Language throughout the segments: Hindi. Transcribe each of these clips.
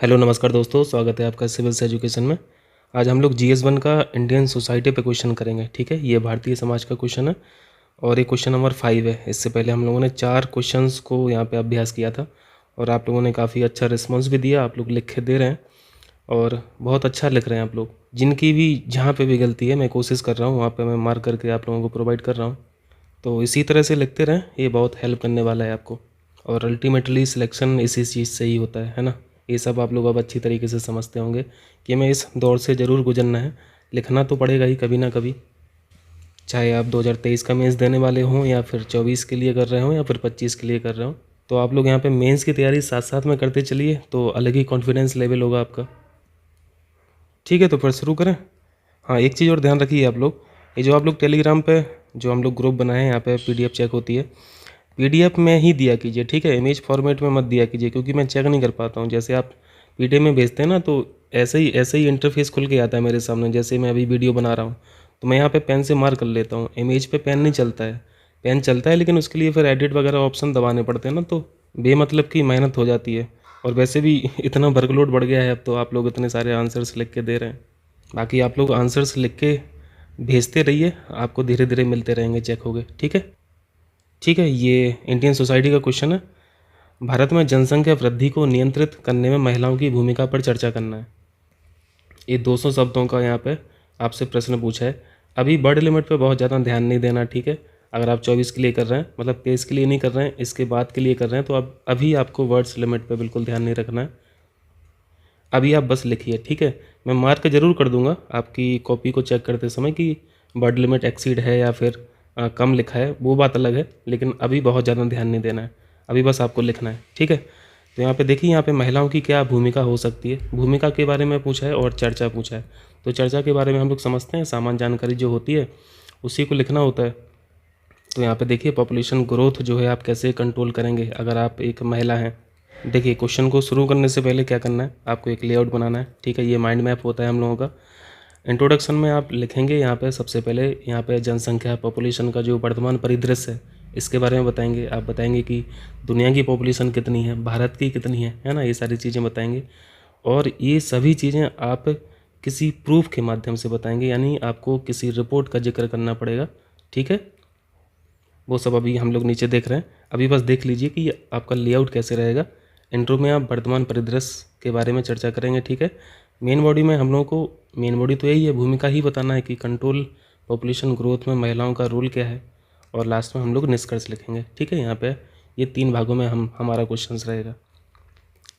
हेलो नमस्कार दोस्तों, स्वागत है आपका सिविल्स एजुकेशन में। आज हम लोग GS1 का इंडियन सोसाइटी पे क्वेश्चन करेंगे। ठीक है, ये भारतीय समाज का क्वेश्चन है और ये क्वेश्चन नंबर 5 है। इससे पहले हम लोगों ने 4 क्वेश्चंस को यहाँ पे अभ्यास किया था और आप लोगों ने काफ़ी अच्छा रिस्पॉन्स भी दिया। आप लोग लिख के दे रहे हैं और बहुत अच्छा लिख रहे हैं आप लोग। जिनकी भी जहाँ पर भी गलती है मैं कोशिश कर रहा हूँ वहाँ पर मैं मार्क करके आप लोगों को प्रोवाइड कर रहा हूँ। तो इसी तरह से लिखते रहें, ये बहुत हेल्प करने वाला है आपको। और अल्टीमेटली सिलेक्शन इसी चीज़ से ही होता है ना। ये सब आप लोग अब अच्छी तरीके से समझते होंगे कि हमें इस दौर से ज़रूर गुजरना है। लिखना तो पड़ेगा ही कभी ना कभी, चाहे आप 2023 का मेंस देने वाले हों या फिर 24 के लिए कर रहे हों या फिर 25 के लिए कर रहे हो। तो आप लोग यहाँ पे मेंस की तैयारी साथ साथ में करते चलिए तो अलग ही कॉन्फिडेंस लेवल होगा आपका। ठीक है, तो फिर शुरू करें। हाँ, एक चीज़ और ध्यान रखिए आप लोग, ये जो आप लोग टेलीग्राम पे जो हम लोग ग्रुप बनाए हैं यहाँ पे PDF चेक होती है, PDF में ही दिया कीजिए। ठीक है, इमेज फॉर्मेट में मत दिया कीजिए क्योंकि मैं चेक नहीं कर पाता हूँ। जैसे आप PDF में भेजते हैं ना तो ऐसे ही इंटरफेस खुल के आता है मेरे सामने। जैसे मैं अभी वीडियो बना रहा हूँ तो मैं यहाँ पे पेन से मार्क कर लेता हूँ। इमेज पे पेन नहीं चलता है, पेन चलता है लेकिन उसके लिए फिर एडिट वगैरह ऑप्शन दबाने पड़ते हैं ना, तो बेमतलब की मेहनत हो जाती है। और वैसे भी इतना वर्कलोड बढ़ गया है अब, तो आप लोग इतने सारे आंसर्स लिख के दे रहे हैं। बाकी आप लोग आंसर्स लिख के भेजते रहिए, आपको धीरे धीरे मिलते रहेंगे, चेक हो गए। ठीक है, ठीक है। ये इंडियन सोसाइटी का क्वेश्चन है। भारत में जनसंख्या वृद्धि को नियंत्रित करने में महिलाओं की भूमिका पर चर्चा करना है। ये 200 शब्दों का यहाँ पे आपसे प्रश्न पूछा है। अभी वर्ड लिमिट पे बहुत ज़्यादा ध्यान नहीं देना। ठीक है, अगर आप 24 के लिए कर रहे हैं, मतलब 23 के लिए नहीं कर रहे हैं, इसके बाद के लिए कर रहे हैं, तो अब अभी आपको वर्ड्स लिमिट पे बिल्कुल ध्यान नहीं रखना है। अभी आप बस लिखिए। ठीक है, मैं मार्क ज़रूर कर दूंगा आपकी कॉपी को चेक करते समय कि वर्ड लिमिट एक्सीड है या फिर कम लिखा है, वो बात अलग है, लेकिन अभी बहुत ज़्यादा ध्यान नहीं देना है। अभी बस आपको लिखना है। ठीक है, तो यहाँ पे देखिए, यहाँ पे महिलाओं की क्या भूमिका हो सकती है। भूमिका के बारे में पूछा है और चर्चा पूछा है। तो चर्चा के बारे में हम लोग समझते हैं, सामान्य जानकारी जो होती है उसी को लिखना होता है। तो यहाँ पे देखिए, पॉपुलेशन ग्रोथ जो है आप कैसे कंट्रोल करेंगे अगर आप एक महिला हैं। देखिए, क्वेश्चन को शुरू करने से पहले क्या करना है, आपको एक लेआउट बनाना है। ठीक है, ये माइंड मैप होता है हम लोगों का। इंट्रोडक्शन में आप लिखेंगे यहाँ पे सबसे पहले, यहाँ पे जनसंख्या पॉपुलेशन का जो वर्तमान परिदृश्य है इसके बारे में बताएंगे। आप बताएंगे कि दुनिया की पॉपुलेशन कितनी है, भारत की कितनी है ना, ये सारी चीज़ें बताएंगे। और ये सभी चीज़ें आप किसी प्रूफ के माध्यम से बताएंगे, यानी आपको किसी रिपोर्ट का जिक्र करना पड़ेगा। ठीक है, वो सब अभी हम लोग नीचे देख रहे हैं। अभी बस देख लीजिए कि आपका लेआउट कैसे रहेगा। इंट्रो में आप वर्तमान परिदृश्य के बारे में चर्चा करेंगे। ठीक है, मेन बॉडी में हम लोगों को, मेन बॉडी तो यही है, भूमिका ही बताना है कि कंट्रोल पॉपुलेशन ग्रोथ में महिलाओं का रोल क्या है, और लास्ट में हम लोग निष्कर्ष लिखेंगे। ठीक है, यहाँ पे ये 3 भागों में हमारा क्वेश्चन रहेगा।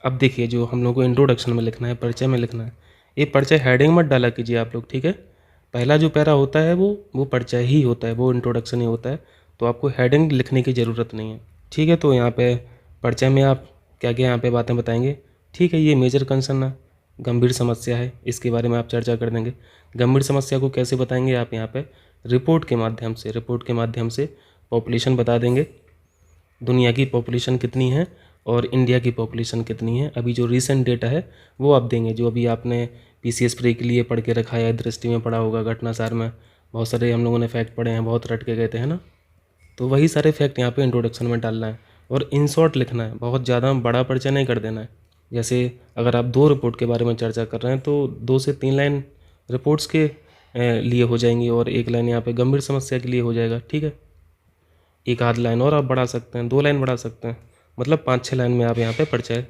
अब देखिए, जो हम लोग को इंट्रोडक्शन में लिखना है, परिचय में लिखना है, ये परिचय हेडिंग मत डाला कीजिए आप लोग। ठीक है, पहला जो पैरा होता है वो परिचय ही होता है, वो इंट्रोडक्शन ही होता है, तो आपको हेडिंग लिखने की ज़रूरत नहीं है। ठीक है, तो यहाँ पे परिचय में आप क्या क्या यहाँ पे बातें बताएंगे। ठीक है, ये मेजर कंसर्न है, गंभीर समस्या है, इसके बारे में आप चर्चा कर देंगे। गंभीर समस्या को कैसे बताएंगे आप, यहाँ पे रिपोर्ट के माध्यम से पॉपुलेशन बता देंगे, दुनिया की पॉपुलेशन कितनी है और इंडिया की पॉपुलेशन कितनी है। अभी जो रीसेंट डेटा है वो आप देंगे, जो अभी आपने PCS प्री के लिए पढ़ के रखा है, दृष्टि में पढ़ा होगा, घटनासार में बहुत सारे हम लोगों ने फैक्ट पढ़े हैं, बहुत रट के गए थे, है ना। तो वही सारे फैक्ट यहाँ पे इंट्रोडक्शन में डालना है और इन शॉर्ट लिखना है, बहुत ज़्यादा बड़ा परिचय नहीं कर देना है। जैसे अगर आप 2 रिपोर्ट के बारे में चर्चा कर रहे हैं तो 2 से 3 लाइन रिपोर्ट्स के लिए हो जाएंगी और 1 लाइन यहाँ पे गंभीर समस्या के लिए हो जाएगा। ठीक है, 1 आध लाइन और आप बढ़ा सकते हैं, 2 लाइन बढ़ा सकते हैं, मतलब 5-6 लाइन में आप यहाँ पे परिचय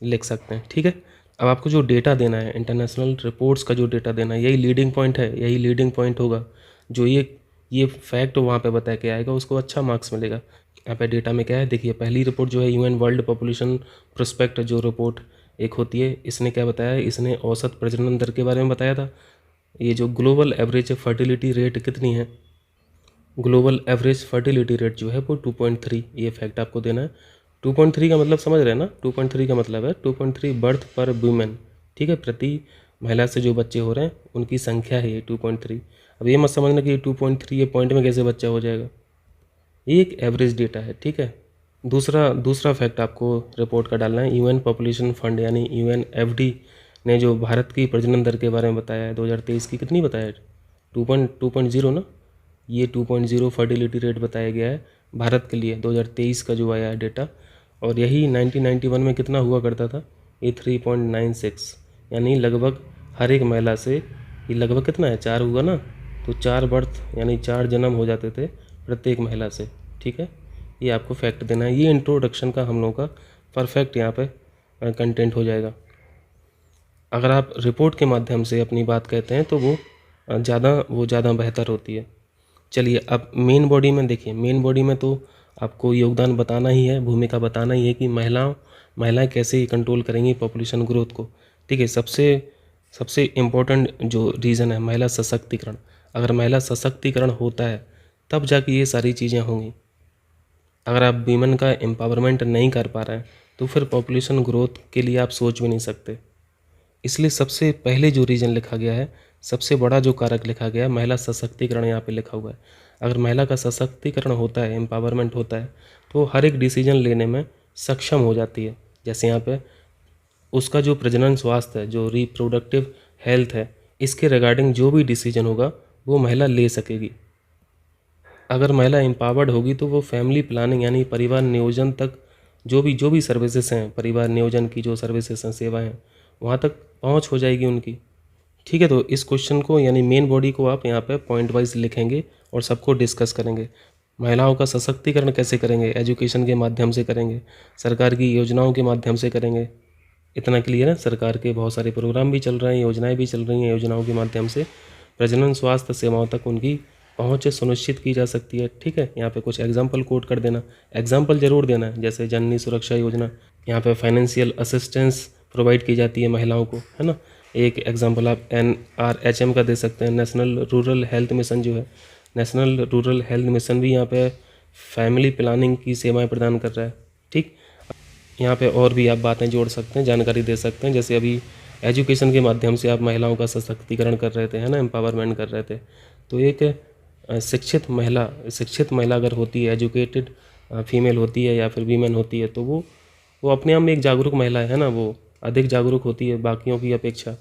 लिख सकते हैं। ठीक है, अब आपको जो डेटा देना है, इंटरनेशनल रिपोर्ट्स का जो डेटा देना है, यही लीडिंग पॉइंट है, यही लीडिंग पॉइंट होगा। जो ये फैक्ट वहाँ पे बता के आएगा उसको अच्छा मार्क्स मिलेगा। यहाँ पे डेटा में क्या है, देखिए, पहली रिपोर्ट जो है UN वर्ल्ड पॉपुलेशन प्रोस्पेक्ट जो रिपोर्ट एक होती है, इसने क्या बताया है, इसने औसत प्रजनन दर के बारे में बताया था। ये जो ग्लोबल एवरेज फर्टिलिटी रेट कितनी है, ग्लोबल एवरेज फर्टिलिटी रेट जो है वो 2.3, ये फैक्ट आपको देना है। 2.3 का मतलब समझ रहे हैं ना, 2.3 का मतलब है 2.3 बर्थ पर वुमेन। ठीक है, प्रति महिला से जो बच्चे हो रहे हैं उनकी संख्या है ये 2.3। अब ये मत समझना कि 2.3 ये पॉइंट में कैसे बच्चा हो जाएगा, ये एक एवरेज डेटा है। ठीक है, दूसरा फैक्ट आपको रिपोर्ट का डालना है। UN पॉपुलेशन फंड यानी UNFD ने जो भारत की प्रजनन दर के बारे में बताया है 2023 की, कितनी बताया है, 2.0 ना, ये 2.0 फर्टिलिटी रेट बताया गया है भारत के लिए 2023 का जो आया है डेटा। और यही 1991 में कितना हुआ करता था, ये 3.96, यानी लगभग हर एक महिला से ये लगभग कितना है, 4 हुआ ना, तो 4 बर्थ यानी 4 जन्म हो जाते थे प्रत्येक महिला से। ठीक है, ये आपको फैक्ट देना है। ये इंट्रोडक्शन का हम लोगों का परफेक्ट यहाँ पे कंटेंट हो जाएगा। अगर आप रिपोर्ट के माध्यम से अपनी बात कहते हैं तो वो ज़्यादा बेहतर होती है। चलिए अब मेन बॉडी में देखिए, मेन बॉडी में तो आपको योगदान बताना ही है, भूमिका बताना ही है कि महिलाएं कैसे कंट्रोल करेंगी पॉपुलेशन ग्रोथ को। ठीक है, सबसे इम्पोर्टेंट जो रीज़न है महिला सशक्तिकरण। अगर महिला सशक्तिकरण होता है तब जाके ये सारी चीज़ें होंगी। अगर आप वीमेन का एम्पावरमेंट नहीं कर पा रहे हैं तो फिर पॉपुलेशन ग्रोथ के लिए आप सोच भी नहीं सकते। इसलिए सबसे पहले जो रीज़न लिखा गया है, सबसे बड़ा जो कारक लिखा गया है, महिला सशक्तिकरण यहाँ पे लिखा हुआ है। अगर महिला का सशक्तिकरण होता है, एम्पावरमेंट होता है, तो हर एक डिसीजन लेने में सक्षम हो जाती है। जैसे यहाँ पे उसका जो प्रजनन स्वास्थ्य है, जो रिप्रोडक्टिव हेल्थ है, इसके रिगार्डिंग जो भी डिसीजन होगा वो महिला ले सकेगी। अगर महिला एम्पावर्ड होगी तो वो फैमिली प्लानिंग यानी परिवार नियोजन तक जो भी सर्विसेज हैं, परिवार नियोजन की जो सर्विसेज हैं, सेवाएं हैं, वहाँ तक पहुँच हो जाएगी उनकी। ठीक है, तो इस क्वेश्चन को यानी मेन बॉडी को आप यहाँ पे पॉइंट वाइज लिखेंगे और सबको डिस्कस करेंगे। महिलाओं का सशक्तिकरण कैसे करेंगे, एजुकेशन के माध्यम से करेंगे, सरकार की योजनाओं के माध्यम से करेंगे। इतना क्लियर है, सरकार के बहुत सारे प्रोग्राम भी चल रहे हैं, योजनाएं भी चल रही हैं, योजनाओं के माध्यम से प्रजनन स्वास्थ्य सेवाओं तक उनकी पहुँच सुनिश्चित की जा सकती है। ठीक है, यहाँ पे कुछ एग्जाम्पल कोट कर देना, एग्जाम्पल जरूर देना है। जैसे जननी सुरक्षा योजना, यहाँ पे फाइनेंशियल असिस्टेंस प्रोवाइड की जाती है महिलाओं को, है ना। एक एग्जाम्पल आप NRHM का दे सकते हैं, नेशनल रूरल हेल्थ मिशन जो है, नेशनल रूरल हेल्थ मिशन भी यहाँ पे फैमिली प्लानिंग की सेवाएं प्रदान कर रहा है। ठीक, यहाँ पे और भी आप बातें जोड़ सकते हैं, जानकारी दे सकते हैं। जैसे अभी एजुकेशन के माध्यम से आप महिलाओं का सशक्तिकरण कर रहे थे, है ना, एम्पावरमेंट कर रहे थे। तो एक शिक्षित महिला अगर होती है, एजुकेटेड फीमेल होती है या फिर वीमेन होती है, तो वो अपने आप में एक जागरूक महिला है ना, वो अधिक जागरूक होती है बाकियों की अपेक्षा।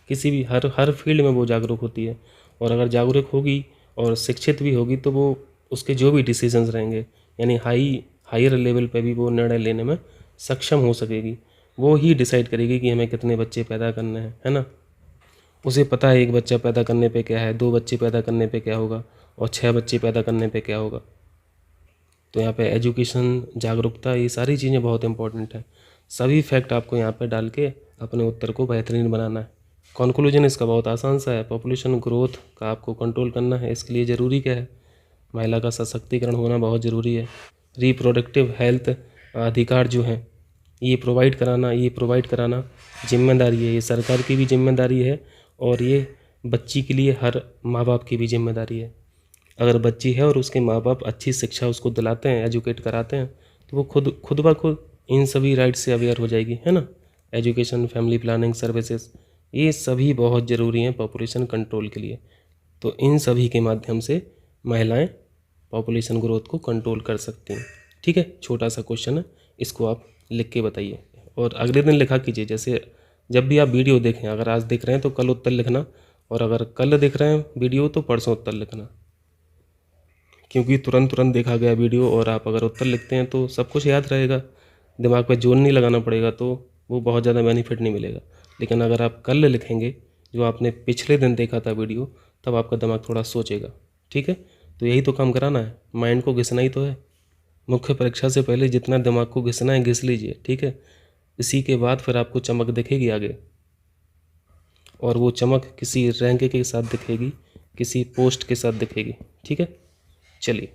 किसी भी हर फील्ड में वो जागरूक होती है। और अगर जागरूक होगी और शिक्षित भी होगी तो वो उसके जो भी डिसीजंस रहेंगे यानी हायर लेवल पे भी वो निर्णय लेने में सक्षम हो सकेगी। वो ही डिसाइड करेगी कि हमें कितने बच्चे पैदा करने हैं, है ना। उसे पता है 1 बच्चा पैदा करने पे क्या है, 2 बच्चे पैदा करने पे क्या होगा और 6 बच्चे पैदा करने पे क्या होगा। तो यहाँ पे एजुकेशन, जागरूकता, ये सारी चीज़ें बहुत इंपॉर्टेंट है। सभी फैक्ट आपको यहाँ पे डाल के अपने उत्तर को बेहतरीन बनाना है। कंक्लूजन इसका बहुत आसान सा है, पॉपुलेशन ग्रोथ का आपको कंट्रोल करना है। इसके लिए ज़रूरी क्या है, महिला का सशक्तिकरण होना बहुत ज़रूरी है। रिप्रोडक्टिव हेल्थ अधिकार जो हैं ये प्रोवाइड कराना जिम्मेदारी है, ये सरकार की भी जिम्मेदारी है और ये बच्ची के लिए हर माँ बाप की भी जिम्मेदारी है। अगर बच्ची है और उसके माँ बाप अच्छी शिक्षा उसको दिलाते हैं, एजुकेट कराते हैं, तो वो खुद ब खुद इन सभी राइट्स से अवेयर हो जाएगी, है ना। एजुकेशन, फैमिली प्लानिंग सर्विसेज, ये सभी बहुत ज़रूरी हैं पॉपुलेशन कंट्रोल के लिए। तो इन सभी के माध्यम से महिलाएं पॉपुलेशन ग्रोथ को कंट्रोल कर सकती हैं। ठीक है, छोटा सा क्वेश्चन है, इसको आप लिख के बताइए और अगले दिन लिखा कीजिए। जैसे जब भी आप वीडियो देखें, अगर आज देख रहे हैं तो कल उत्तर लिखना, और अगर कल देख रहे हैं वीडियो तो परसों उत्तर लिखना। क्योंकि तुरंत देखा गया वीडियो और आप अगर उत्तर लिखते हैं तो सब कुछ याद रहेगा, दिमाग पे जोर नहीं लगाना पड़ेगा, तो वो बहुत ज़्यादा बेनिफिट नहीं मिलेगा। लेकिन अगर आप कल लिखेंगे जो आपने पिछले दिन देखा था वीडियो, तब आपका दिमाग थोड़ा सोचेगा। ठीक है, तो यही तो काम कराना है, माइंड को घिसना ही तो है। मुख्य परीक्षा से पहले जितना दिमाग को घिसना है घिस लीजिए। ठीक है, इसी के बाद फिर आपको चमक दिखेगी आगे, और वो चमक किसी रैंक के साथ दिखेगी, किसी पोस्ट के साथ दिखेगी। ठीक है, चलिए।